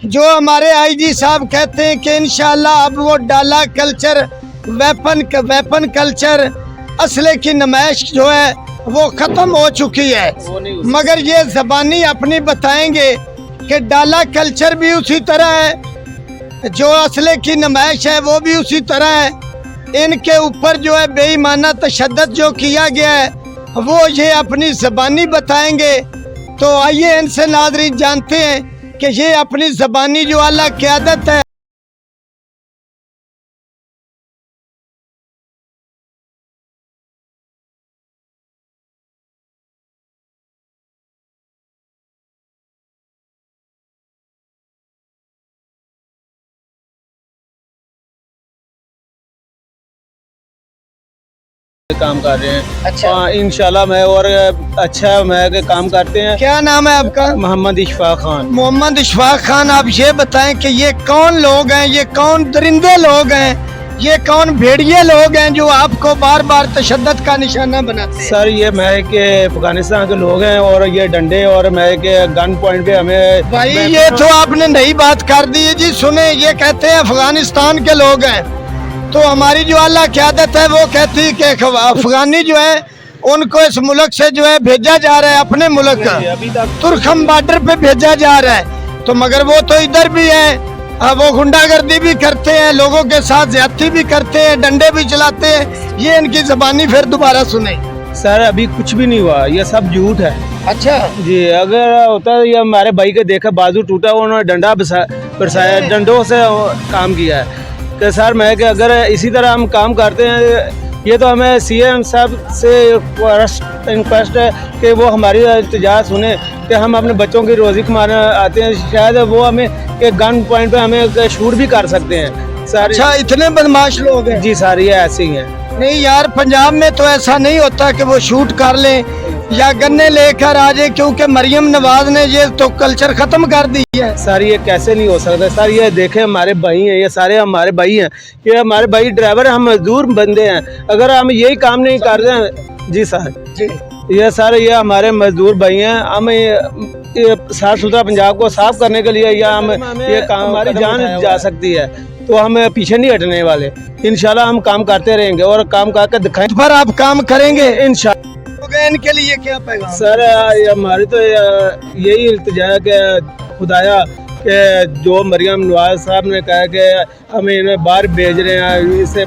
जो हमारे आईजी साहब कहते हैं कि इंशाल्लाह अब वो डाला कल्चर, वेपन कल्चर, असले की नुमाइश जो है वो ख़त्म हो चुकी है, मगर ये ज़बानी अपनी बताएंगे कि डाला कल्चर भी उसी तरह है, जो असले की नुमाइश है वो भी उसी तरह है। इनके ऊपर जो है बेईमाना तशद्दुद जो किया गया है वो ये अपनी ज़बानी बताएंगे। तो आइए इनसे नाज़रीन जानते हैं कि ये अपनी ज़बानी जो आला क़यादत है। काम कर रहे हैं। अच्छा, इंशाल्लाह मैं और अच्छा मैं काम करते हैं। क्या नाम है आपका? मोहम्मद इशफाक खान। मोहम्मद इशफाक खान, आप ये बताएं कि ये कौन लोग हैं, ये कौन दरिंदे लोग हैं, ये कौन भेड़िए लोग हैं जो आपको बार बार तशद्दुद का निशाना बनाते हैं? सर ये मैं के अफगानिस्तान के लोग हैं और ये डंडे और मैं के गन पॉइंट पे हमें भाई ये तो आपने नई बात कर दी है जी। सुने, ये कहते हैं अफगानिस्तान के लोग हैं, तो हमारी जो आला क़यादत है वो कहती है कि अफगानी जो है उनको इस मुल्क से जो है भेजा जा रहा है, अपने मुल्क अभी तक तुर्खम बॉर्डर पे भेजा जा रहा है। तो मगर वो तो इधर भी है, वो गुंडागर्दी भी करते हैं, लोगों के साथ ज्यादती भी करते हैं, डंडे भी चलाते हैं। ये इनकी ज़बानी फिर दोबारा सुने। सर अभी कुछ भी नहीं हुआ, ये सब झूठ है। अच्छा जी, अगर होता ये हमारे भाई के देखा बाजू टूटा, उन्होंने डंडा बरसाया, डंडों से काम किया है। कि सर मैं कि अगर इसी तरह हम काम करते हैं, ये तो हमें सीएम साहब से रिक्वेस्ट है कि वो हमारी इल्तिजा सुने कि हम अपने बच्चों की रोज़ी कमाने आते हैं, शायद वो हमें एक गन पॉइंट पे हमें शूट भी कर सकते हैं। सर अच्छा, इतने बदमाश लोग हैं? जी सर, ये ऐसे ही हैं। नहीं यार, पंजाब में तो ऐसा नहीं होता कि वो शूट कर लें या गन्ने लेकर आ जाए, क्योंकि मरियम नवाज ने ये तो कल्चर खत्म कर दी है। सर ये कैसे नहीं हो सकता सर, ये देखें हमारे भाई हैं, ये सारे हमारे भाई हैं, ये हमारे भाई ड्राइवर हैं, हम मजदूर बंदे हैं। अगर हम यही काम नहीं कर रहे हैं जी सर जी, ये सर ये हमारे मजदूर भाई हैं, हम ये साफ सुथरा पंजाब को साफ करने के लिए या हम ये काम हमारी जान जा सकती है, तो हम पीछे नहीं हटने वाले। इंशाल्लाह हम काम करते रहेंगे और काम करके दिखाएं। पर आप काम करेंगे इंशाल्लाह। इनके लिए क्या पैगाम? सर हमारी तो यही इल्तिजा है कि खुदाया कि जो मरियम नवाज साहब ने कहा कि हमें इन्हें बाहर भेज रहे हैं, इसे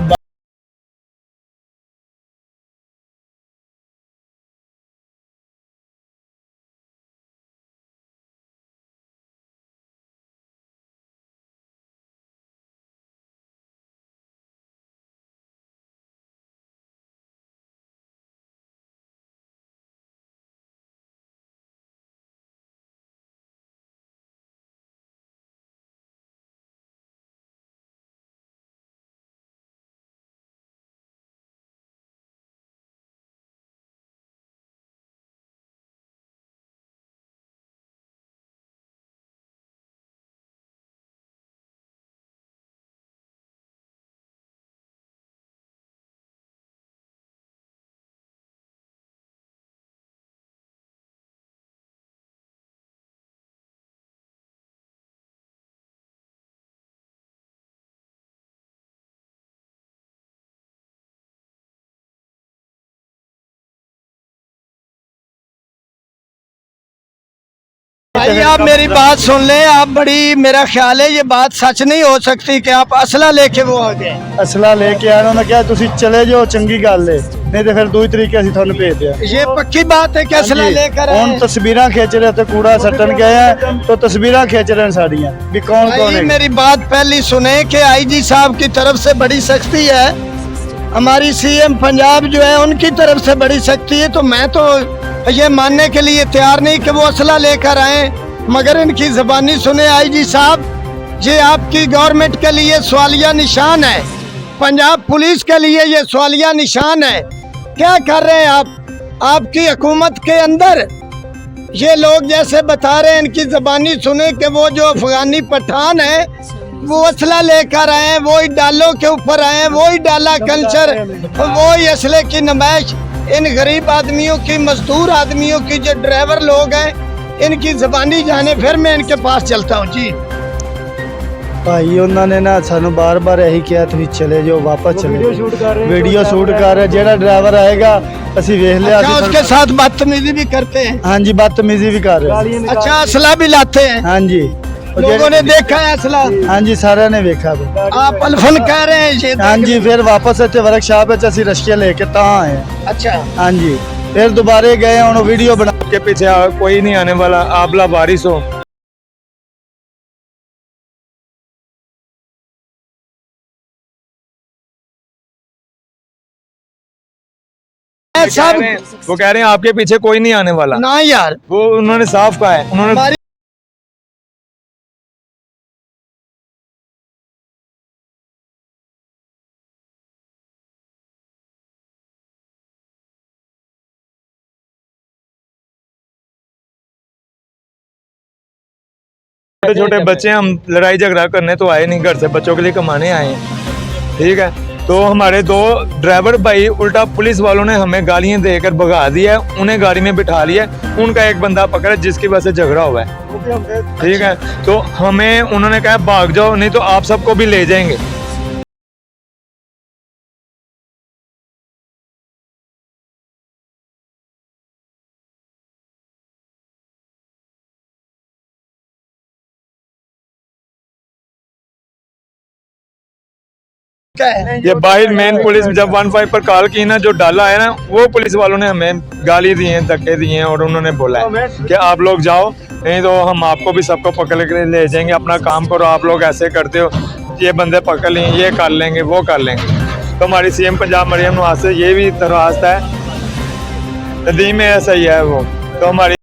भाई आप मेरी बात सुन लें। आप बड़ी, मेरा ख्याल है ये बात सच नहीं हो सकती कि आप असला लेके वो आ गए। असला लेके आया, उन्होंने कहा तुसी चले जाओ, चंगी गल है, नहीं तो फिर दूसरी तरीके ਅਸੀਂ ਤੁਹਾਨੂੰ ਭੇਜ ਦਿਆ। ये पक्की बात है कि असला लेकर आए। ਹੁਣ ਤਸਵੀਰਾਂ ਖਿੱਚ ਰਹੇ ਤੇ ਕੂੜਾ ਸੱਟਣ ਗਏ ਆ, तो तस्वीरां खींच रहे हैं साड़ियाँ भी कौन कौन भाई है। मेरी बात पहली सुने कि आईजी साहब की तरफ से बड़ी सख्ती है, हमारी सीएम पंजाब जो है उनकी तरफ से बड़ी सख्ती है। तो मैं तो ये मानने के लिए तैयार नहीं कि वो असला लेकर आए, मगर इनकी ज़बानी सुने। आईजी साहब, ये आपकी गवर्नमेंट के लिए सवालिया निशान है, पंजाब पुलिस के लिए ये सवालिया निशान है। क्या कर रहे हैं आप? आपकी हुकूमत के अंदर ये लोग जैसे बता रहे हैं, इनकी ज़बानी सुने कि वो जो अफगानी पठान है वो असला लेकर आए हैं, वही डालों के ऊपर आए हैं, वही डाला कल्चर, वही असले की नुमाइश। इन गरीब आदमियों की, मजदूर आदमियों की, जो ड्राइवर लोग हैं, इनकी ज़बानी जाने। फिर मैं इनके पास चलता हूँ जी। ਭਾਈ ਉਹਨਾਂ ਨੇ ਨਾ ਸਾਨੂੰ ਬਾਰ-ਬਾਰ ਇਹੀ ਕਿਹਾ ਤੁਸੀਂ ਚਲੇ ਜਾਓ ਵਾਪਸ ਚਲੇ ਜਾਓ। ਵੀਡੀਓ ਸ਼ੂਟ ਕਰ ਰਹੇ ਜਿਹੜਾ ਡਰਾਈਵਰ ਆਏਗਾ ਅਸੀਂ ਵੇਖ ਲਿਆ। अच्छा, उसके साथ बदतमीजी भी करते हैं? हाँ जी बदतमीजी भी कर रहे हैं। अच्छा, असला भी लाते हैं? हाँ जी लोगों ने देखा है असला? हाँ जी सारे ने देखा। आप अल्फन कह रहे हैं ये? हाँ जी फिर वापस इतने वर्कशॉप असी रशिया लेके ता आए। अच्छा, हाँ जी फिर दोबारा गए और वीडियो बना के पीछे कोई नहीं आने वाला, आबला बारिश हो। सब वो कह रहे हैं आपके पीछे कोई नहीं आने वाला। ना यार, वो उन्होंने साफ कहा है। उन्होंने हमारी छोटे छोटे बच्चे, हम लड़ाई झगड़ा करने तो आए नहीं, घर से बच्चों के लिए कमाने आए हैं। ठीक है, तो हमारे दो ड्राइवर भाई उल्टा पुलिस वालों ने हमें गालियां देकर भगा दिया, उन्हें गाड़ी में बिठा लिया। उनका एक बंदा पकड़ा जिसकी वजह से झगड़ा हुआ है। ठीक है, तो हमें उन्होंने कहा भाग जाओ नहीं तो आप सबको भी ले जाएंगे। क्या है? ये बाहर मेन पुलिस जब 15 पर कॉल की ना, जो डाला है ना, वो पुलिस वालों ने हमें गाली दी है, धक्के दिए हैं और उन्होंने बोला है कि आप लोग जाओ नहीं तो हम आपको भी सबको पकड़ के ले जाएंगे, अपना काम करो, आप लोग ऐसे करते हो, ये बंदे पकड़ लें, ये कर लेंगे, वो कर लेंगे। तो हमारी सीएम पंजाब मरियम नवाज से ये भी दरख्वास्त है, नदीम में ऐसा ही है वो, तो हमारी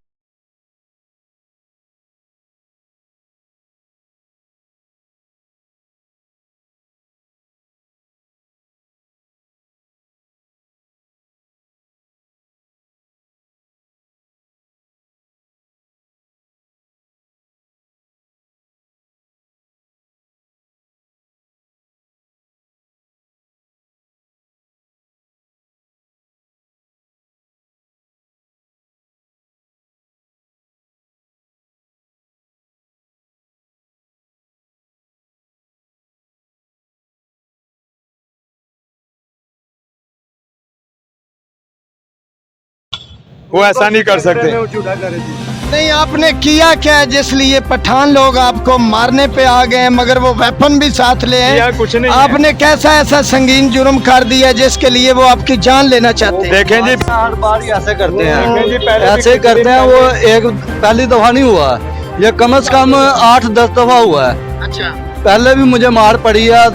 वो ऐसा नहीं कर सकते। नहीं, आपने किया क्या है जिसलिए पठान लोग आपको मारने पे आ गए, मगर वो वेपन भी साथ ले किया हैं? कुछ नहीं है। आपने कैसा ऐसा संगीन जुर्म कर दिया जिसके लिए वो आपकी जान लेना चाहते हैं? देखें जी, हर बार ही ऐसे करते देखें जी, हैं, पहले भी ऐसे किसी करते दिन हैं। वो एक पहली दफा नहीं हुआ, ये कम से कम 8-10 दफा हुआ है। अच्छा, पहले भी मुझे मार पड़ी है,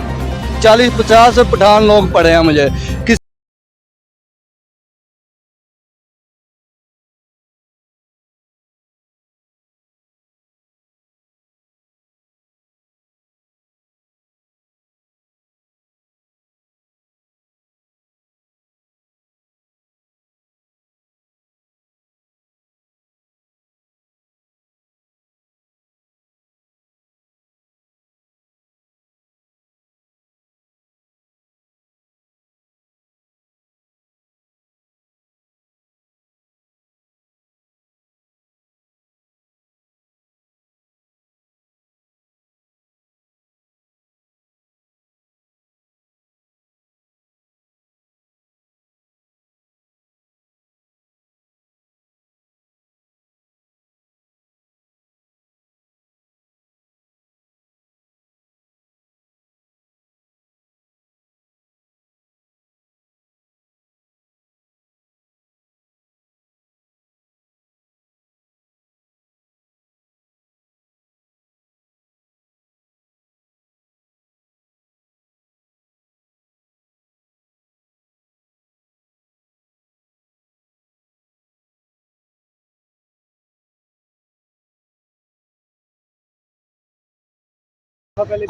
40-50 पठान लोग पड़े हैं मुझे।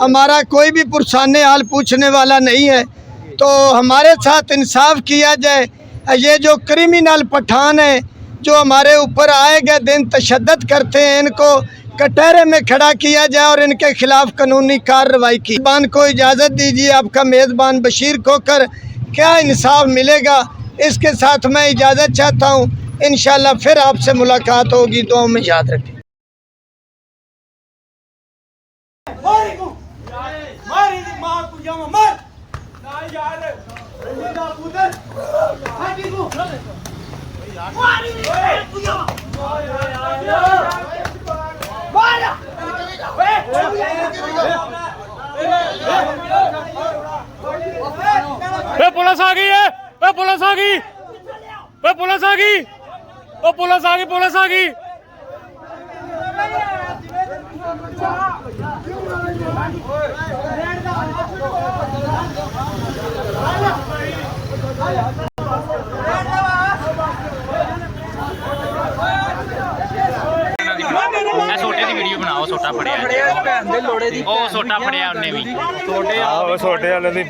हमारा कोई भी पुरसाने हाल पूछने वाला नहीं है, तो हमारे साथ इंसाफ किया जाए। ये जो क्रिमिनल पठान है जो हमारे ऊपर आए गए दिन तशद्दद करते हैं, इनको कटहरे में खड़ा किया जाए और इनके खिलाफ कानूनी कार्रवाई की। मेज़बान को इजाज़त दीजिए, आपका मेज़बान बशीर खोकर, क्या इंसाफ मिलेगा इसके साथ मैं इजाज़त चाहता हूँ। इंशाल्लाह फिर आपसे मुलाकात होगी, दुआओं में याद रखें। पुलिस आ गई है, पुलिस आ गई, पुलिस आ गई, पुलिस आ गई, पुलिस आ गई। ਛੋਟੇ ਦੀ ਵੀਡੀਓ ਬਣਾਓ ਛੋਟਾ ਫੜਿਆ ਭੈਣ ਦੇ ਲੋੜੇ ਦੀ ਉਹ ਛੋਟਾ ਫੜਿਆ ਉਹਨੇ ਵੀ ਛੋਟੇ ਆਹ ਛੋਟੇ ਵਾਲੇ ਦੀ